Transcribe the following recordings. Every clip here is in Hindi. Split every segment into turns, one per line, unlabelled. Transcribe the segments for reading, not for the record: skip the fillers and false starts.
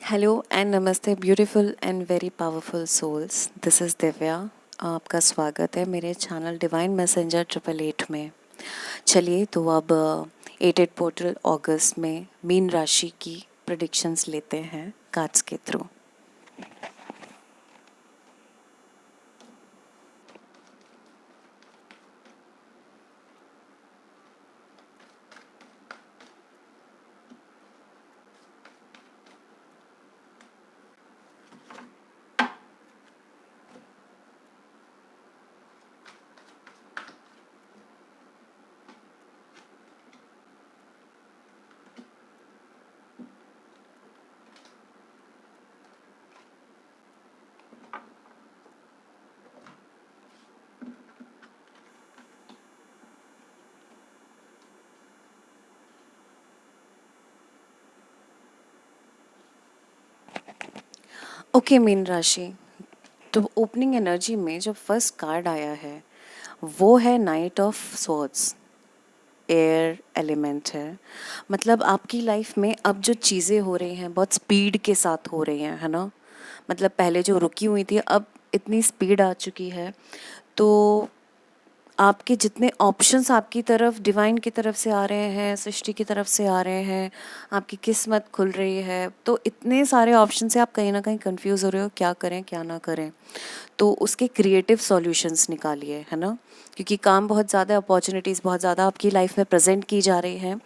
हेलो एंड नमस्ते beautiful and very powerful souls. This is Divya. आपका स्वागत है मेरे चैनल डिवाइन मैसेंजर 888 में। चलिए तो अब 88 पोर्टल अगस्त में मीन राशि की प्रेडिक्शंस लेते हैं कार्ड्स के थ्रू। ओके मीन राशि, तो ओपनिंग एनर्जी में जो फर्स्ट कार्ड आया है वो है night of swords. Air element है। मतलब आपकी लाइफ में अब जो चीज़ें हो रही हैं बहुत स्पीड के साथ हो रही हैं, है ना। मतलब पहले जो रुकी हुई थी अब इतनी स्पीड आ चुकी है। तो आपके जितने ऑप्शंस आपकी तरफ डिवाइन की तरफ से आ रहे हैं, सृष्टि की तरफ से आ रहे हैं, आपकी किस्मत खुल रही है, तो इतने सारे ऑप्शन से आप कहीं ना कहीं कंफ्यूज हो रहे हो क्या करें क्या ना करें। तो उसके क्रिएटिव सॉल्यूशंस निकालिए, है ना। क्योंकि काम बहुत ज़्यादा, अपॉर्चुनिटीज़ बहुत ज़्यादा आपकी लाइफ में प्रेजेंट की जा रही हैं,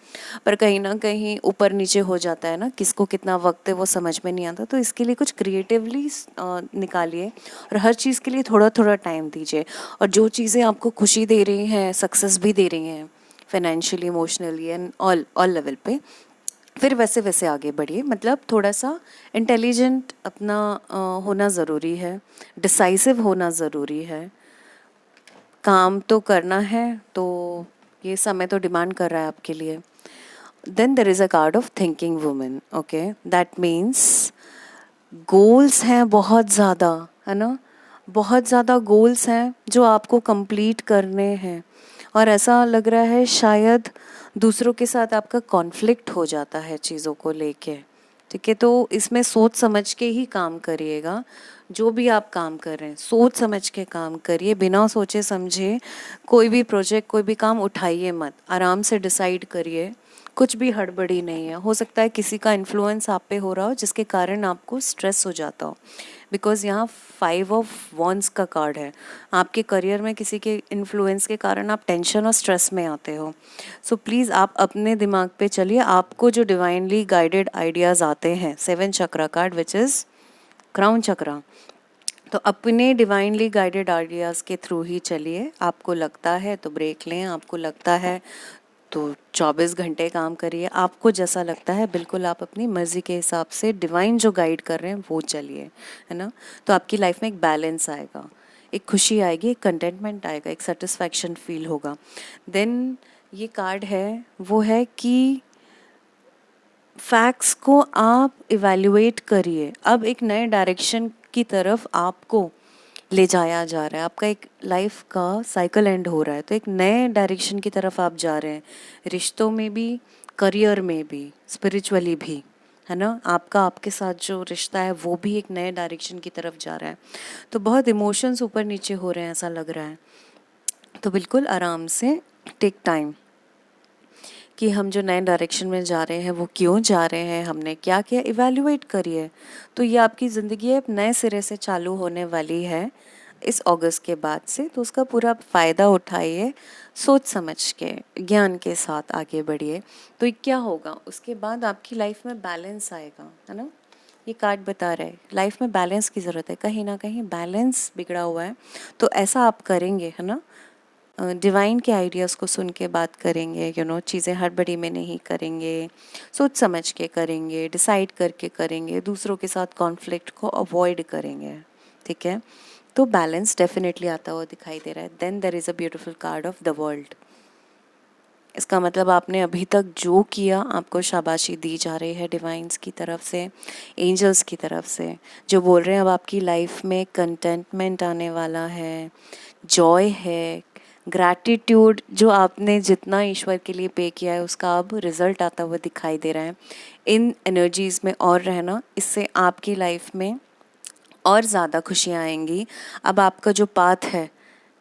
पर कहीं ना कहीं ऊपर नीचे हो जाता है ना, किसको कितना वक्त है वो समझ में नहीं आता। तो इसके लिए कुछ क्रिएटिवली निकालिए और हर चीज़ के लिए थोड़ा थोड़ा टाइम दीजिए। और जो चीज़ें आपको खुशी दे रही हैं, सक्सेस भी दे रही हैं financially, emotionally and all all level पे, फिर वैसे वैसे आगे बढ़िए। मतलब थोड़ा सा इंटेलिजेंट अपना होना ज़रूरी है, डिसाइसिव होना ज़रूरी है। काम तो करना है, तो ये समय तो डिमांड कर रहा है आपके लिए। Then there is a card of thinking women. Okay, that means goals हैं बहुत ज़्यादा, है ना। बहुत ज़्यादा गोल्स हैं जो आपको कंप्लीट करने हैं, और ऐसा लग रहा है शायद दूसरों के साथ आपका कॉन्फ्लिक्ट हो जाता है चीज़ों को लेके। ठीक है, तो इसमें सोच समझ के ही काम करिएगा। जो भी आप काम कर रहे हैं सोच समझ के काम करिए, बिना सोचे समझे कोई भी प्रोजेक्ट, कोई भी काम उठाइए मत। आराम से डिसाइड करिए, कुछ भी हड़बड़ी नहीं है। हो सकता है किसी का इन्फ्लुएंस आप पे हो रहा हो जिसके कारण आपको स्ट्रेस हो जाता हो, बिकॉज यहाँ 5 ऑफ वॉन्ड्स का कार्ड है। आपके करियर में किसी के इन्फ्लुएंस के कारण आप टेंशन और स्ट्रेस में आते हो। सो प्लीज़ आप अपने दिमाग पे चलिए। आपको जो डिवाइनली गाइडेड आइडियाज़ आते हैं, 7 चक्रा कार्ड विच इज़ क्राउन चक्रा, तो अपने डिवाइनली गाइडेड आइडियाज़ के थ्रू ही चलिए। आपको लगता है तो ब्रेक लें, आपको लगता है तो 24 घंटे काम करिए। आपको जैसा लगता है बिल्कुल आप अपनी मर्ज़ी के हिसाब से डिवाइन जो गाइड कर रहे हैं वो चलिए, है ना। तो आपकी लाइफ में एक बैलेंस आएगा, एक खुशी आएगी, एक कंटेंटमेंट आएगा, एक सेटिस्फैक्शन फील होगा। देन ये कार्ड है वो है कि फैक्ट्स को आप इवैल्यूएट करिए। अब एक नए डायरेक्शन की तरफ आपको ले जाया जा रहा है। आपका एक लाइफ का साइकिल एंड हो रहा है, तो एक नए डायरेक्शन की तरफ आप जा रहे हैं, रिश्तों में भी, करियर में भी, स्पिरिचुअली भी, है ना। आपका आपके साथ जो रिश्ता है वो भी एक नए डायरेक्शन की तरफ जा रहा है। तो बहुत इमोशंस ऊपर नीचे हो रहे हैं ऐसा लग रहा है। तो बिल्कुल आराम से टेक टाइम कि हम जो नए डायरेक्शन में जा रहे हैं वो क्यों जा रहे हैं, हमने क्या किया, इवैल्यूएट करिए। तो ये आपकी ज़िंदगी अब नए सिरे से चालू होने वाली है इस अगस्त के बाद से, तो उसका पूरा फ़ायदा उठाइए, सोच समझ के ज्ञान के साथ आगे बढ़िए। तो ये क्या होगा उसके बाद, आपकी लाइफ में बैलेंस आएगा, है ना। ये कार्ड बता रहा है लाइफ में बैलेंस की ज़रूरत है, कहीं ना कहीं बैलेंस बिगड़ा हुआ है। तो ऐसा आप करेंगे, है ना, डिवाइन के आइडियाज़ को सुन के बात करेंगे, चीज़ें हड़बड़ी में नहीं करेंगे, सोच समझ के करेंगे, डिसाइड करके करेंगे, दूसरों के साथ कॉन्फ्लिक्ट को अवॉइड करेंगे। ठीक है, तो बैलेंस डेफिनेटली आता हुआ दिखाई दे रहा है। Then there is a beautiful card of the world. इसका मतलब आपने अभी तक जो किया आपको शाबाशी दी जा रही है डिवाइंस की तरफ से, एंजल्स की तरफ से, जो बोल रहे हैं अब आपकी लाइफ में कंटेंटमेंट आने वाला है, जॉय है, ग्रैटिट्यूड जो आपने जितना ईश्वर के लिए पे किया है उसका अब रिजल्ट आता हुआ दिखाई दे रहा है। इन एनर्जीज़ में और रहना, इससे आपकी लाइफ में और ज़्यादा खुशियाँ आएंगी। अब आपका जो पाथ है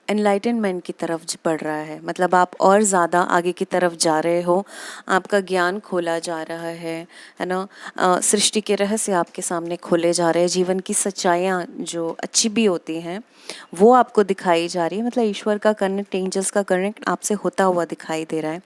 एनलाइटनमेंट की तरफ बढ़ रहा है, मतलब आप और ज़्यादा आगे की तरफ जा रहे हो, आपका ज्ञान खोला जा रहा है ना। सृष्टि के रहस्य आपके सामने खोले जा रहे हैं, जीवन की सच्चाइयाँ जो अच्छी भी होती हैं वो आपको दिखाई जा रही है, मतलब ईश्वर का कनेक्ट, एंजल्स का कनेक्ट आपसे होता हुआ दिखाई दे रहा है।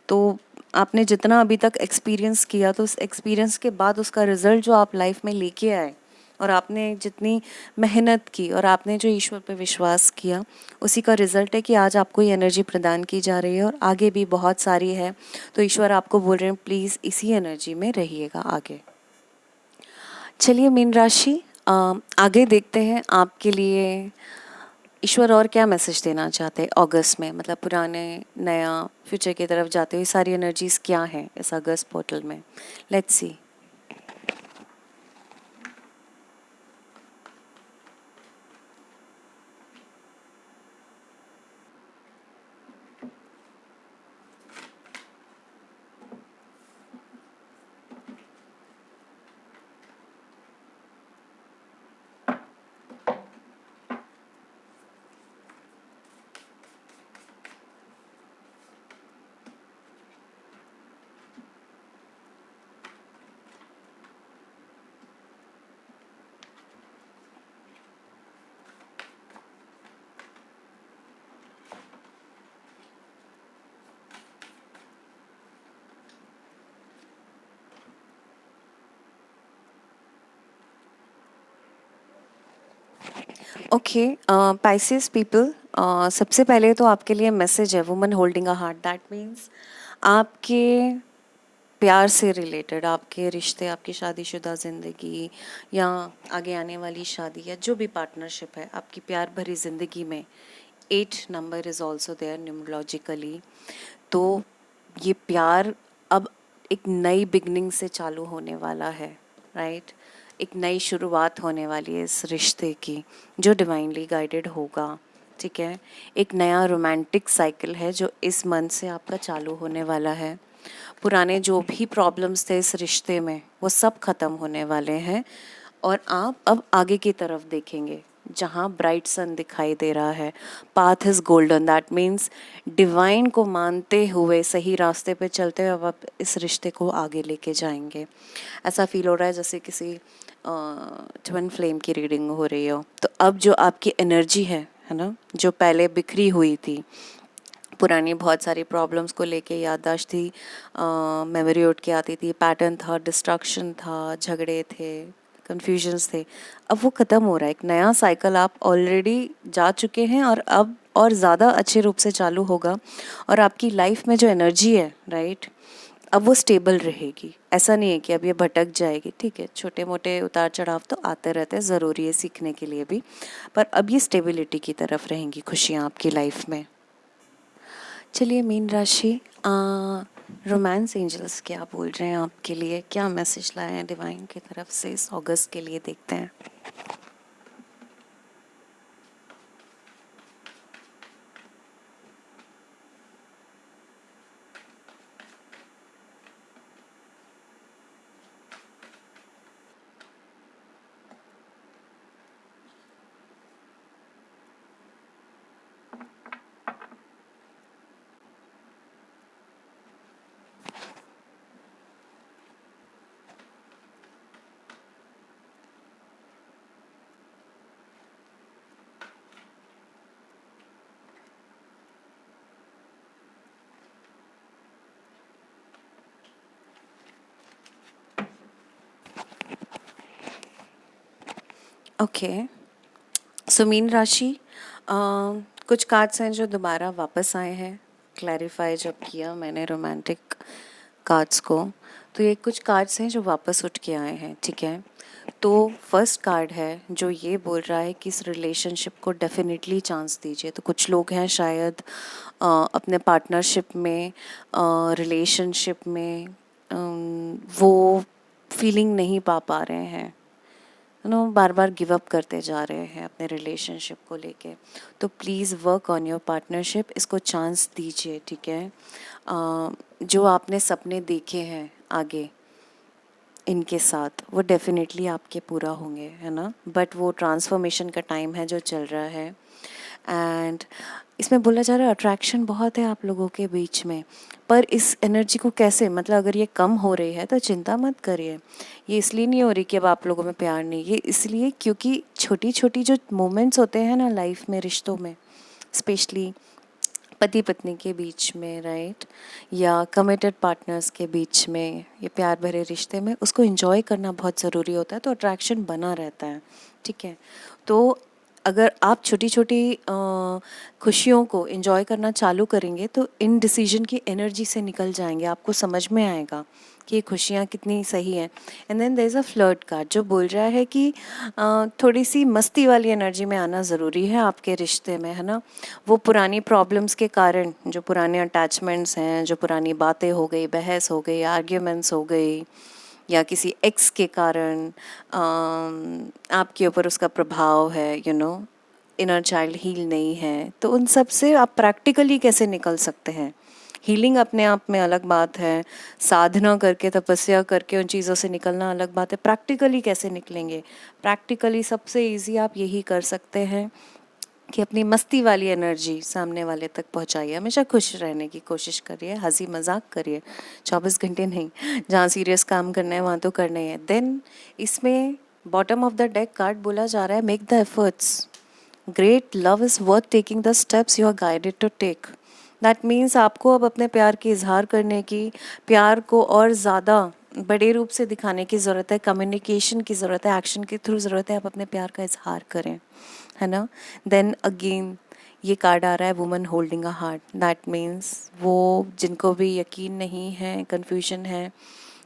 तो आपने जितना अभी तक एक्सपीरियंस किया, तो उस एक्सपीरियंस के बाद उसका रिजल्ट जो आप लाइफ में लेके आए और आपने जितनी मेहनत की और आपने जो ईश्वर पे विश्वास किया, उसी का रिजल्ट है कि आज आपको ये एनर्जी प्रदान की जा रही है और आगे भी बहुत सारी है। तो ईश्वर आपको बोल रहे हैं प्लीज़ इसी एनर्जी में रहिएगा आगे। चलिए मीन राशि, आगे देखते हैं आपके लिए ईश्वर और क्या मैसेज देना चाहते हैं अगस्त में, मतलब पुराने नया फ्यूचर की तरफ जाते हुए सारी एनर्जीज क्या हैं इस अगस्त पोर्टल में। Let's see. Okay Pisces people, सबसे पहले तो आपके लिए मैसेज है woman holding a heart. That means आपके प्यार से रिलेटेड, आपके रिश्ते, आपकी शादीशुदा ज़िंदगी या आगे आने वाली शादी या जो भी पार्टनरशिप है आपकी प्यार भरी ज़िंदगी में 8 number is also there numerologically. तो ये प्यार अब एक नई बिगनिंग से चालू होने वाला है, राइट। एक नई शुरुआत होने वाली है इस रिश्ते की जो डिवाइनली गाइडेड होगा, ठीक है। एक नया रोमांटिक साइकिल है जो इस मंथ से आपका चालू होने वाला है। पुराने जो भी प्रॉब्लम्स थे इस रिश्ते में वो सब ख़त्म होने वाले हैं और आप अब आगे की तरफ देखेंगे जहाँ ब्राइट सन दिखाई दे रहा है। Path is golden, that means divine को मानते हुए सही रास्ते पे चलते हुए अब आप इस रिश्ते को आगे लेके जाएंगे। ऐसा फील हो रहा है जैसे किसी ट्विन फ्लेम की रीडिंग हो रही हो। तो अब जो आपकी एनर्जी है ना, जो पहले बिखरी हुई थी, पुरानी बहुत सारी प्रॉब्लम्स को लेके याददाश्त थी, मेमोरी उठ के आती थी, पैटर्न था, डिस्ट्रक्शन था, झगड़े थे, कन्फ्यूजन्स थे, अब वो ख़त्म हो रहा है। एक नया साइकिल आप ऑलरेडी जा चुके हैं और अब और ज़्यादा अच्छे रूप से चालू होगा और आपकी लाइफ में जो एनर्जी है, राइट, अब वो स्टेबल रहेगी। ऐसा नहीं है कि अब ये भटक जाएगी, ठीक है, छोटे मोटे उतार चढ़ाव तो आते रहते हैं, ज़रूरी है सीखने के लिए भी, पर अब ये स्टेबिलिटी की तरफ रहेंगी खुशियाँ आपकी लाइफ में। चलिए मीन राशि, रोमांस एंजल्स क्या बोल रहे हैं आपके लिए, क्या मैसेज लाए हैं डिवाइन की तरफ से इस अगस्त के लिए, देखते हैं। ओके, सो मीन राशि, कुछ कार्ड्स हैं जो दोबारा वापस आए हैं, क्लैरिफाई जब किया मैंने रोमांटिक कार्ड्स को, तो ये कुछ कार्ड्स हैं जो वापस उठ के आए हैं, ठीक है। तो फर्स्ट कार्ड है जो ये बोल रहा है कि इस रिलेशनशिप को डेफिनेटली चांस दीजिए। तो कुछ लोग हैं शायद अपने पार्टनरशिप में, रिलेशनशिप में वो फीलिंग नहीं पा रहे हैं, बार बार गिव अप करते जा रहे हैं अपने रिलेशनशिप को लेके, तो please work on your partnership, इसको चांस दीजिए, ठीक है। जो आपने सपने देखे हैं आगे इनके साथ, वो डेफिनेटली आपके पूरा होंगे, है ना, बट वो ट्रांसफॉर्मेशन का टाइम है जो चल रहा है। एंड इसमें बोला जा रहा है अट्रैक्शन बहुत है आप लोगों के बीच में, पर इस एनर्जी को कैसे, मतलब अगर ये कम हो रही है तो चिंता मत करिए। ये इसलिए नहीं हो रही कि अब आप लोगों में प्यार नहीं, ये इसलिए क्योंकि छोटी छोटी जो मोमेंट्स होते हैं ना लाइफ में, रिश्तों में, स्पेशली पति पत्नी के बीच में, राइट, या कमिटेड पार्टनर्स के बीच में, ये प्यार भरे रिश्ते में, उसको एंजॉय करना बहुत ज़रूरी होता है, तो अट्रैक्शन बना रहता है, ठीक है। तो अगर आप छोटी छोटी खुशियों को एंजॉय करना चालू करेंगे तो इन डिसीजन की एनर्जी से निकल जाएंगे, आपको समझ में आएगा कि ये खुशियाँ कितनी सही हैं। And then there is a flirt card जो बोल रहा है कि थोड़ी सी मस्ती वाली एनर्जी में आना ज़रूरी है आपके रिश्ते में, है ना। वो पुरानी प्रॉब्लम्स के कारण, जो पुराने अटैचमेंट्स हैं, जो पुरानी बातें हो गई, बहस हो गई, आर्ग्यूमेंट्स हो गई, या किसी एक्स के कारण आपके ऊपर उसका प्रभाव है, इनर चाइल्ड हील नहीं है, तो उन सब से आप प्रैक्टिकली कैसे निकल सकते हैं। हीलिंग अपने आप में अलग बात है, साधना करके, तपस्या करके उन चीज़ों से निकलना अलग बात है, प्रैक्टिकली कैसे निकलेंगे। प्रैक्टिकली सबसे इजी आप यही कर सकते हैं कि अपनी मस्ती वाली एनर्जी सामने वाले तक पहुंचाइए, हमेशा खुश रहने की कोशिश करिए, हंसी मजाक करिए, 24 घंटे नहीं, जहाँ सीरियस काम करना है वहाँ तो करना ही है। देन इसमें bottom of the deck card बोला जा रहा है make the efforts, great love is worth taking the steps you are guided to take. That means आपको अब अपने प्यार की इजहार करने की, प्यार को और ज़्यादा बड़े रूप से दिखाने की ज़रूरत है, कम्युनिकेशन की ज़रूरत है, एक्शन के थ्रू ज़रूरत है, आप अपने प्यार का इजहार करें, है ना। देन अगेन ये कार्ड आ रहा है woman holding a heart, that means वो जिनको भी यकीन नहीं है, कन्फ्यूजन है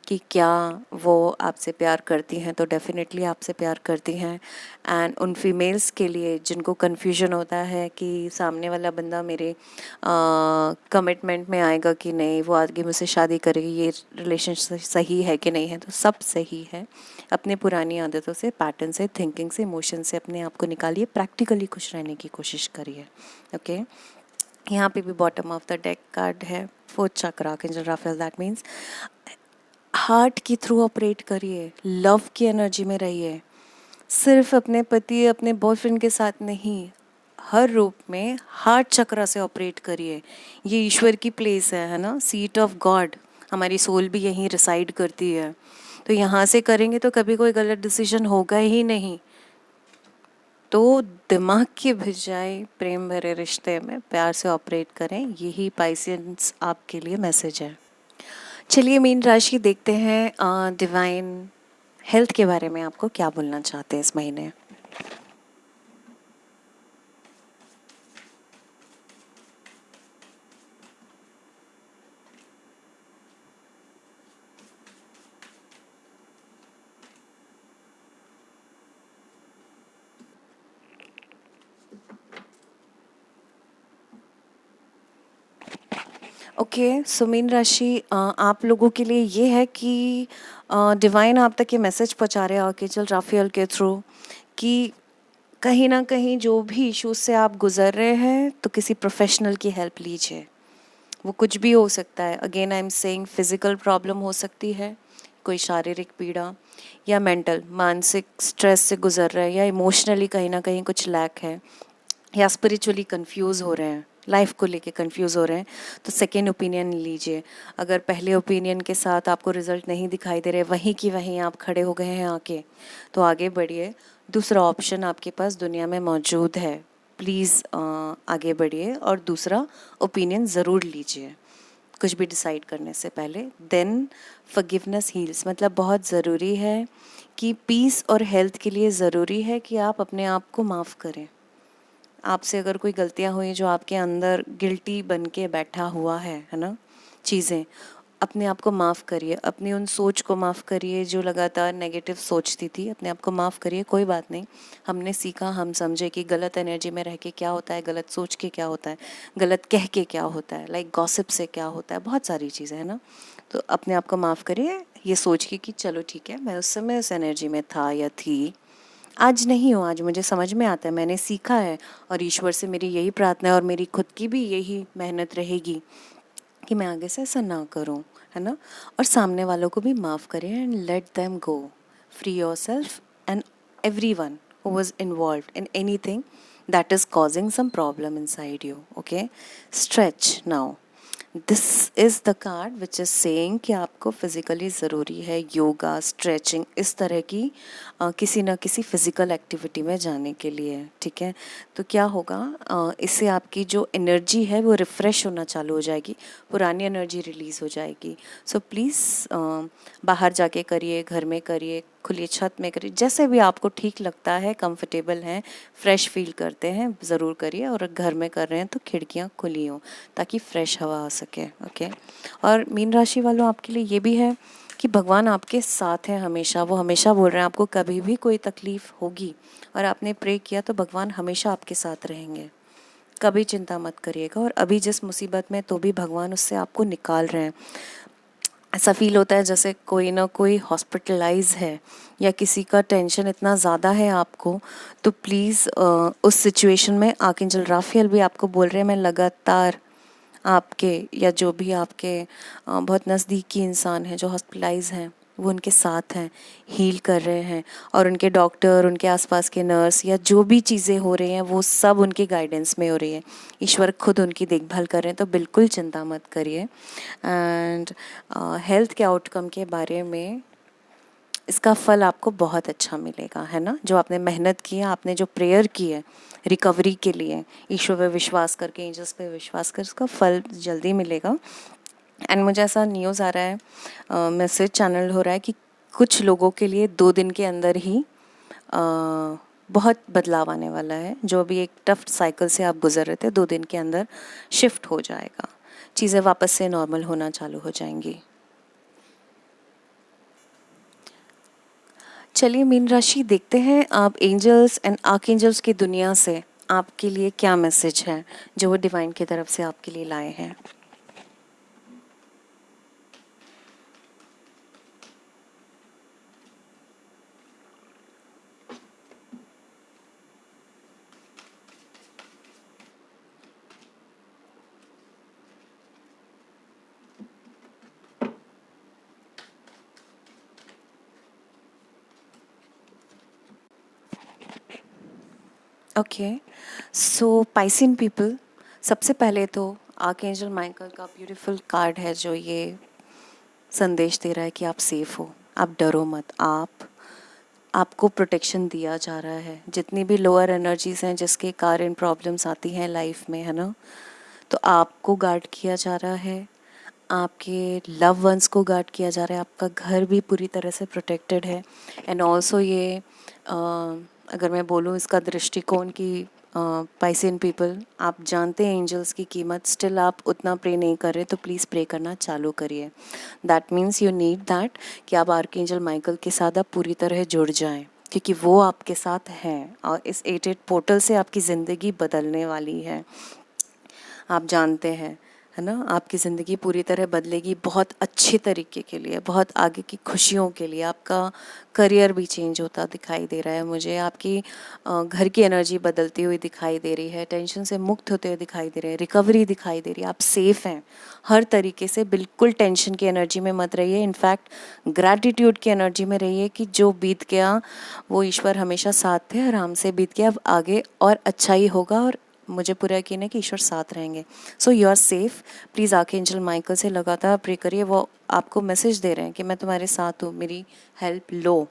कि क्या वो आपसे प्यार करती हैं, तो डेफिनेटली आपसे प्यार करती हैं। एंड उन फीमेल्स के लिए जिनको कन्फ्यूजन होता है कि सामने वाला बंदा मेरे कमिटमेंट में आएगा कि नहीं, वो आगे मुझसे शादी करेगी, ये रिलेशनशिप सही है कि नहीं है, तो सब सही है। अपने पुरानी आदतों से, पैटर्न से, थिंकिंग से, इमोशन से अपने आप को निकालिए, प्रैक्टिकली खुश रहने की कोशिश करिए, ओके। यहाँ पे भी bottom of the deck card है fourth chakra archangel Raphael, that means heart के थ्रू ऑपरेट करिए, लव की एनर्जी में रहिए, सिर्फ अपने पति, अपने बॉयफ्रेंड के साथ नहीं, हर रूप में हार्ट चक्र से ऑपरेट करिए। ये ईश्वर की प्लेस है ना, सीट ऑफ गॉड, हमारी सोल भी यहीं रिसाइड करती है, तो यहाँ से करेंगे तो कभी कोई गलत डिसीजन होगा ही नहीं। तो दिमाग की बजाय प्रेम भरे रिश्ते में प्यार से ऑपरेट करें, यही पाइसेंस आपके लिए मैसेज है। चलिए मीन राशि देखते हैं डिवाइन हेल्थ के बारे में आपको क्या बोलना चाहते हैं इस महीने। ओके, सो मीन राशि आप लोगों के लिए ये है कि डिवाइन आप तक ये मैसेज पहुंचा रहे हैं आर्कएंजल राफेल के थ्रू कि कहीं ना कहीं जो भी इश्यूज से आप गुजर रहे हैं, तो किसी प्रोफेशनल की हेल्प लीजिए। वो कुछ भी हो सकता है, again I am saying physical problem हो सकती है, कोई शारीरिक पीड़ा, या मेंटल मानसिक स्ट्रेस से गुजर रहे हैं, या इमोशनली कहीं ना कहीं कुछ लैक है, या स्पिरिचुअली कंफ्यूज हो रहे हैं, लाइफ को लेके कंफ्यूज हो रहे हैं, तो सेकेंड ओपिनियन लीजिए। अगर पहले ओपिनियन के साथ आपको रिजल्ट नहीं दिखाई दे रहे, वहीं की वहीं आप खड़े हो गए हैं आके, तो आगे बढ़िए, दूसरा ऑप्शन आपके पास दुनिया में मौजूद है, प्लीज़ आगे बढ़िए और दूसरा ओपिनियन ज़रूर लीजिए कुछ भी डिसाइड करने से पहले। देन फॉरगिवनेस हील्स, मतलब बहुत ज़रूरी है कि पीस और हेल्थ के लिए ज़रूरी है कि आप अपने आप को माफ़ करें। आपसे अगर कोई गलतियां हुई जो आपके अंदर गिल्टी बन के बैठा हुआ है ना, चीज़ें, अपने आप को माफ़ करिए, अपनी उन सोच को माफ़ करिए जो लगातार नेगेटिव सोचती थी, अपने आप को माफ़ करिए। कोई बात नहीं, हमने सीखा, हम समझे कि गलत एनर्जी में रह के क्या होता है, गलत सोच के क्या होता है, गलत कह के क्या होता है, लाइक गॉसिप से क्या होता है, बहुत सारी चीज़ें है ना। तो अपने आप को माफ़ करिए, ये सोच के कि चलो ठीक है, मैं उस समय उस एनर्जी में था या थी, आज नहीं हूँ, आज मुझे समझ में आता है, मैंने सीखा है और ईश्वर से मेरी यही प्रार्थना है और मेरी खुद की भी यही मेहनत रहेगी कि मैं आगे से ऐसा ना करूं, है ना। और सामने वालों को भी माफ़ करें and let them go, free your self and everyone who was involved in anything that is causing some problem inside you. Okay, stretch now. This is the card which is saying कि आपको फिज़िकली ज़रूरी है योगा, स्ट्रेचिंग, इस तरह की किसी न किसी फिज़िकल एक्टिविटी में जाने के लिए, ठीक है। तो क्या होगा, इससे आपकी जो एनर्जी है वो रिफ़्रेश होना चालू हो जाएगी, पुरानी एनर्जी रिलीज़ हो जाएगी। सो प्लीज़ बाहर जाके करिए, घर में करिए, खुली छत में करिए, जैसे भी आपको ठीक लगता है, कंफर्टेबल हैं, फ्रेश फील करते हैं, ज़रूर करिए। और घर में कर रहे हैं तो खिड़कियाँ खुली हों ताकि फ्रेश हवा आ सके। ओके। और मीन राशि वालों, आपके लिए ये भी है कि भगवान आपके साथ हैं हमेशा। वो हमेशा बोल रहे हैं आपको कभी भी कोई तकलीफ़ होगी और आपने प्रे किया तो भगवान हमेशा आपके साथ रहेंगे, कभी चिंता मत करिएगा। और अभी जिस मुसीबत में तो भी भगवान उससे आपको निकाल रहे हैं। ऐसा फील होता है जैसे कोई ना कोई हॉस्पिटलाइज है या किसी का टेंशन इतना ज़्यादा है आपको, तो प्लीज़ उस सिचुएशन में आर्कएंजल राफेल भी आपको बोल रहे हैं मैं लगातार आपके या जो भी आपके बहुत नज़दीकी इंसान हैं जो हॉस्पिटलाइज हैं वो उनके साथ हैं, हील कर रहे हैं। और उनके डॉक्टर, उनके आसपास के नर्स या जो भी चीज़ें हो रही हैं वो सब उनके गाइडेंस में हो रही है। ईश्वर खुद उनकी देखभाल कर रहे हैं, तो बिल्कुल चिंता मत करिए। एंड हेल्थ के आउटकम के बारे में, इसका फल आपको बहुत अच्छा मिलेगा, है ना। जो आपने मेहनत की है, आपने जो प्रेयर की है रिकवरी के लिए, ईश्वर पे विश्वास करके, एंजल्स पे विश्वास कर, उसका फल जल्दी मिलेगा। एंड मुझे ऐसा न्यूज़ आ रहा है, मैसेज चैनल हो रहा है कि कुछ लोगों के लिए 2 दिन के अंदर ही बहुत बदलाव आने वाला है। जो अभी एक टफ साइकिल से आप गुजर रहे थे, 2 दिन के अंदर शिफ्ट हो जाएगा, चीज़ें वापस से नॉर्मल होना चालू हो जाएंगी। चलिए मीन राशि, देखते हैं आप एंजल्स एंड आर्कएंजल्स की दुनिया से आपके लिए क्या मैसेज है जो वो डिवाइन की तरफ से आपके लिए लाए हैं। ओके, सो पाइसिन पीपल, सबसे पहले तो आर्कएंजल माइकल का ब्यूटीफुल कार्ड है जो ये संदेश दे रहा है कि आप सेफ हो, आप डरो मत, आपको प्रोटेक्शन दिया जा रहा है। जितनी भी लोअर एनर्जीज हैं जिसके कारण प्रॉब्लम्स आती हैं लाइफ में, है ना, तो आपको गार्ड किया जा रहा है, आपके लव वंस को गार्ड किया जा रहा है, आपका घर भी पूरी तरह से प्रोटेक्टेड है। एंड ऑल्सो ये अगर मैं बोलूँ इसका दृष्टिकोण की, पाइसियन पीपल, आप जानते हैं एंजल्स की कीमत, स्टिल आप उतना प्रे नहीं कर रहे, तो प्लीज़ प्रे करना चालू करिए। That means you need that कि आप आर्कएंजल माइकल के साथ आप पूरी तरह जुड़ जाएं, क्योंकि वो आपके साथ हैं और इस 8-8 पोर्टल से आपकी ज़िंदगी बदलने वाली है। आप जानते हैं, है ना, आपकी ज़िंदगी पूरी तरह बदलेगी, बहुत अच्छे तरीके के लिए, बहुत आगे की खुशियों के लिए। आपका करियर भी चेंज होता दिखाई दे रहा है मुझे, आपकी घर की एनर्जी बदलती हुई दिखाई दे रही है, टेंशन से मुक्त होते हुए दिखाई दे रहे हैं, रिकवरी दिखाई दे रही है, आप सेफ़ हैं हर तरीके से। बिल्कुल टेंशन की एनर्जी में मत रहिए, इनफैक्ट ग्रैटिट्यूड की एनर्जी में रहिए कि जो बीत गया वो ईश्वर हमेशा साथ थे, आराम से बीत गया, अब आगे और अच्छा ही होगा और मुझे पूरा यकीन है कि ईश्वर साथ रहेंगे। So you are safe. Please archangel Michael से लगातार प्रे करिए, वो आपको मैसेज दे रहे हैं कि मैं तुम्हारे साथ हूँ, मेरी हेल्प लो।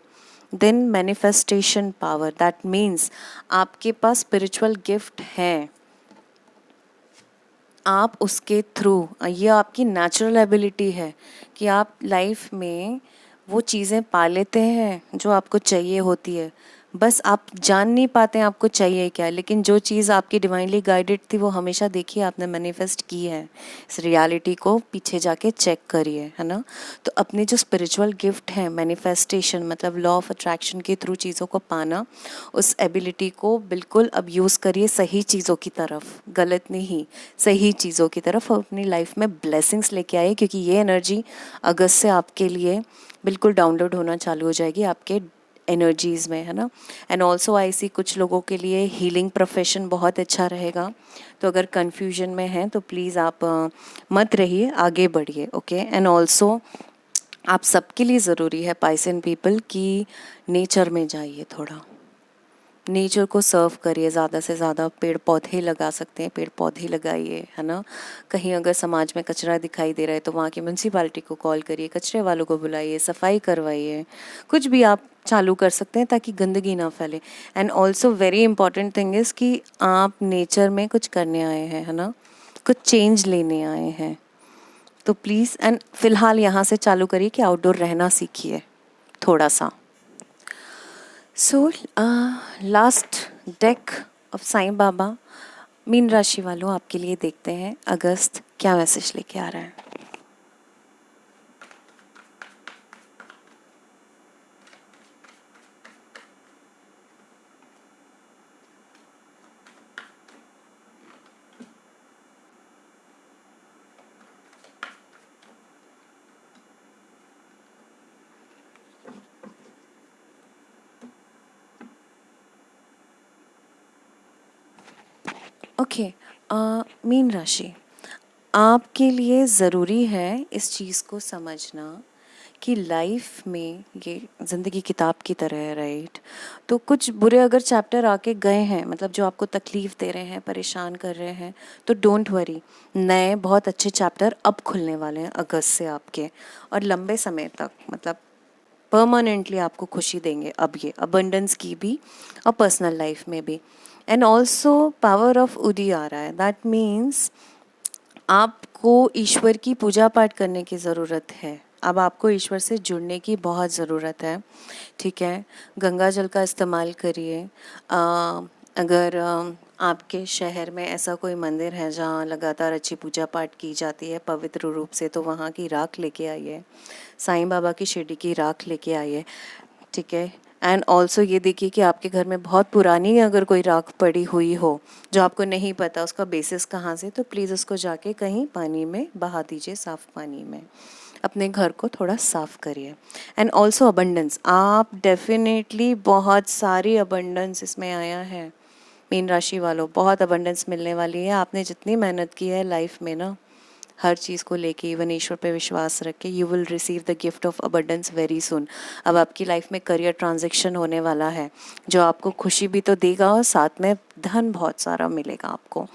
Then manifestation power, that means आपके पास स्पिरिचुअल गिफ्ट है, आप उसके थ्रू, ये आपकी नेचुरल एबिलिटी है कि आप लाइफ में वो चीज़ें पा लेते हैं जो आपको चाहिए होती है। बस आप जान नहीं पाते हैं आपको चाहिए क्या, लेकिन जो चीज़ आपकी डिवाइनली गाइडेड थी वो हमेशा देखिए आपने मैनिफेस्ट की है। इस रियलिटी को पीछे जाके चेक करिए, है ना। तो अपनी जो स्पिरिचुअल गिफ्ट है, मैनिफेस्टेशन मतलब लॉ ऑफ अट्रैक्शन के थ्रू चीज़ों को पाना, उस एबिलिटी को बिल्कुल अब यूज़ करिए सही चीज़ों की तरफ, गलत नहीं, सही चीज़ों की तरफ, और अपनी लाइफ में ब्लेसिंग्स लेके आइए, क्योंकि ये एनर्जी अगस्त से आपके लिए बिल्कुल डाउनलोड होना चालू हो जाएगी। आपके एनर्जीज़ में, है ना। एंड ऑल्सो आई सी कुछ लोगों के लिए हीलिंग प्रोफेशन बहुत अच्छा रहेगा। तो अगर कन्फ्यूजन में हैं तो प्लीज़ आप मत रहिए, आगे बढ़िए, ओके। एंड ऑल्सो आप सबके लिए ज़रूरी है पाइसन पीपल कि नेचर में जाइए, थोड़ा नेचर को सर्व करिए, ज़्यादा से ज़्यादा पेड़ पौधे लगा सकते हैं, पेड़ पौधे लगाइए, है ना। कहीं अगर समाज में कचरा दिखाई दे रहा है तो वहाँ की म्यूनसिपालिटी को कॉल करिए, कचरे वालों को बुलाइए, सफाई करवाइए, कुछ भी आप चालू कर सकते हैं ताकि गंदगी ना फैले। And also very important thing is कि आप नेचर में कुछ करने आए हैं, है ना, कुछ चेंज लेने आए हैं। तो प्लीज़ एंड फिलहाल यहाँ से चालू करिए कि आउटडोर रहना सीखिए थोड़ा सा। So last deck of Sai Baba, मीन राशि वालों आपके लिए देखते हैं अगस्त क्या मैसेज लेके आ रहा है। ओके, मीन राशि, आपके लिए ज़रूरी है इस चीज़ को समझना कि लाइफ में ये ज़िंदगी किताब की तरह है, राइट। तो कुछ बुरे अगर चैप्टर आके गए हैं, मतलब जो आपको तकलीफ़ दे रहे हैं, परेशान कर रहे हैं, तो डोंट वरी, नए बहुत अच्छे चैप्टर अब खुलने वाले हैं अगस्त से आपके, और लंबे समय तक, मतलब परमानेंटली आपको खुशी देंगे अब ये अबंडेंस की भी और पर्सनल लाइफ में भी। एंड ऑल्सो पावर ऑफ उदी आ रहा है, दैट मीन्स आपको ईश्वर की पूजा पाठ करने की ज़रूरत है। अब आपको ईश्वर से जुड़ने की बहुत ज़रूरत है, ठीक है। गंगा जल का इस्तेमाल करिए। अगर आपके शहर में ऐसा कोई मंदिर है जहाँ लगातार अच्छी पूजा पाठ की जाती है पवित्र रूप से, तो वहाँ की राख लेके आइए, साईं बाबा की शिरडी की राख लेके आइए, ठीक है। एंड ऑल्सो ये देखिए कि आपके घर में बहुत पुरानी अगर कोई राख पड़ी हुई हो जो आपको नहीं पता उसका बेसिस कहाँ से, तो प्लीज़ उसको जाके कहीं पानी में बहा दीजिए, साफ़ पानी में अपने घर को थोड़ा साफ़ करिए। एंड ऑल्सो अबंडेंस, आप डेफिनेटली बहुत सारी अबंडेंस इसमें आया है मीन राशि वालों, बहुत अबंडेंस मिलने वाली है। आपने जितनी मेहनत की है लाइफ में ना, हर चीज़ को लेके, इवन ईश्वर पे विश्वास रख के, you will receive the gift of abundance very soon. अब आपकी लाइफ में करियर ट्रांजेक्शन होने वाला है जो आपको खुशी भी तो देगा और साथ में धन बहुत सारा मिलेगा आपको।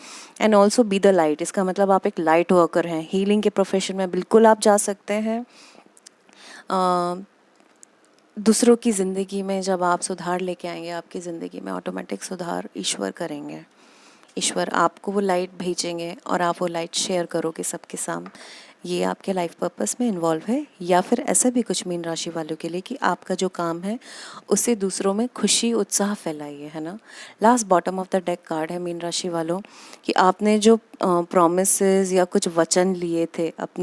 And also be the light, इसका मतलब आप एक लाइट वर्कर हैं। हीलिंग के प्रोफेशन में बिल्कुल आप जा सकते हैं। दूसरों की ज़िंदगी में जब आप सुधार लेके आएंगे, आपकी ज़िंदगी में ऑटोमेटिक सुधार ईश्वर करेंगे। ईश्वर आपको वो लाइट भेजेंगे और आप वो लाइट शेयर करोगे सबके सामने। ये आपके लाइफ पर्पस में इन्वॉल्व है, या फिर ऐसा भी कुछ मीन राशि वालों के लिए कि आपका जो काम है उससे दूसरों में खुशी उत्साह फैलाइए, है ना। Last bottom of the deck card है मीन राशि वालों कि आपने जो प्रॉमिसेस या कुछ वचन लिए थे अपने